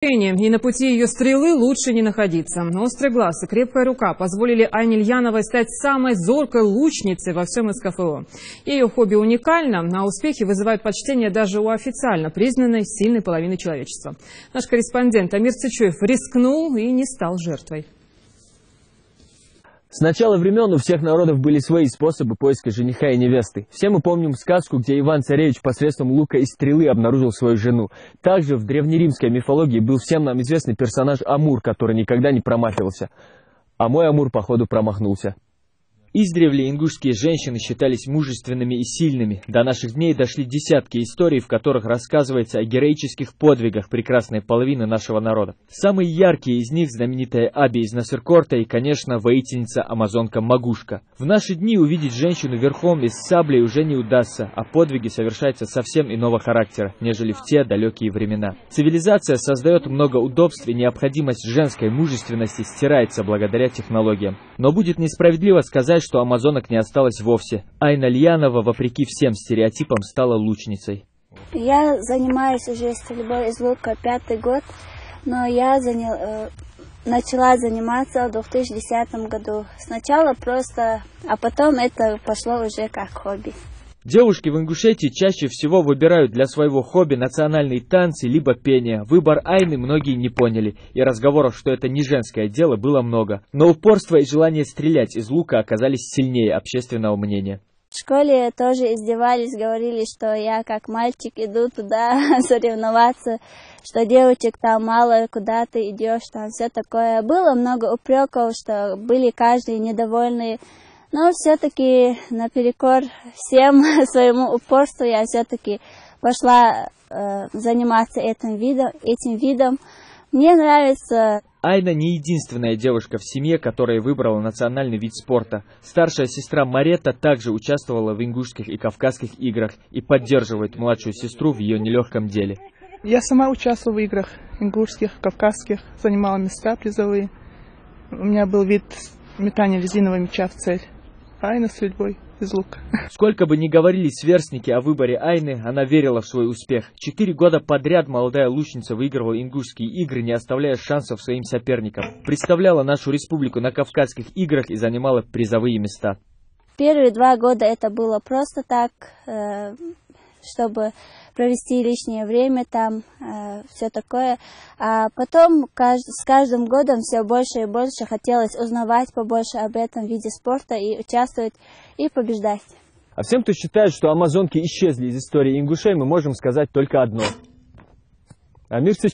И на пути ее стрелы лучше не находиться. Острый глаз и крепкая рука позволили Айне Ильяновой стать самой зоркой лучницей во всем СКФО. Ее хобби уникально, а успехи вызывают почтение даже у официально признанной сильной половины человечества. Наш корреспондент Амир Цичуев рискнул и не стал жертвой. С начала времен у всех народов были свои способы поиска жениха и невесты. Все мы помним сказку, где Иван-Царевич посредством лука и стрелы обнаружил свою жену. Также в древнеримской мифологии был всем нам известный персонаж Амур, который никогда не промахивался. А мой Амур, походу, промахнулся. Издревле ингушские женщины считались мужественными и сильными. До наших дней дошли десятки историй, в которых рассказывается о героических подвигах прекрасной половины нашего народа. Самые яркие из них — знаменитая Аби из Насыркорта и, конечно, воительница-амазонка Магушка. В наши дни увидеть женщину верхом и с саблей уже не удастся, а подвиги совершаются совсем иного характера, нежели в те далекие времена. Цивилизация создает много удобств, и необходимость женской мужественности стирается благодаря технологиям. Но будет несправедливо сказать, что амазонок не осталось вовсе. Айна Ильянова, вопреки всем стереотипам, стала лучницей. Я занимаюсь уже стрельбой из лука 5-й год, но я начала заниматься в 2010 году. Сначала просто, а потом это пошло уже как хобби. Девушки в Ингушетии чаще всего выбирают для своего хобби национальные танцы либо пение. Выбор Айны многие не поняли, и разговоров, что это не женское дело, было много. Но упорство и желание стрелять из лука оказались сильнее общественного мнения. В школе тоже издевались, говорили, что я как мальчик иду туда соревноваться, что девочек там мало, куда ты идешь, там все такое. Было много упреков, что были каждый недовольны. Но все-таки наперекор всем своему упорству я все-таки пошла заниматься этим видом. Мне нравится. Айна не единственная девушка в семье, которая выбрала национальный вид спорта. Старшая сестра Марета также участвовала в ингушских и кавказских играх и поддерживает младшую сестру в ее нелегком деле. Я сама участвовала в играх ингушских, кавказских, занимала места призовые. У меня был вид метания резинового мяча в цель. Айна с стрельбой из лука. Сколько бы ни говорили сверстники о выборе Айны, она верила в свой успех. 4 года подряд молодая лучница выигрывала ингушские игры, не оставляя шансов своим соперникам. Представляла нашу республику на Кавказских играх и занимала призовые места. Первые 2 года это было просто так, чтобы провести лишнее время там, все такое. А потом с каждым годом все больше и больше хотелось узнавать побольше об этом виде спорта и участвовать и побеждать. А всем, кто считает, что амазонки исчезли из истории ингушей, мы можем сказать только одно. Амир Цичуев.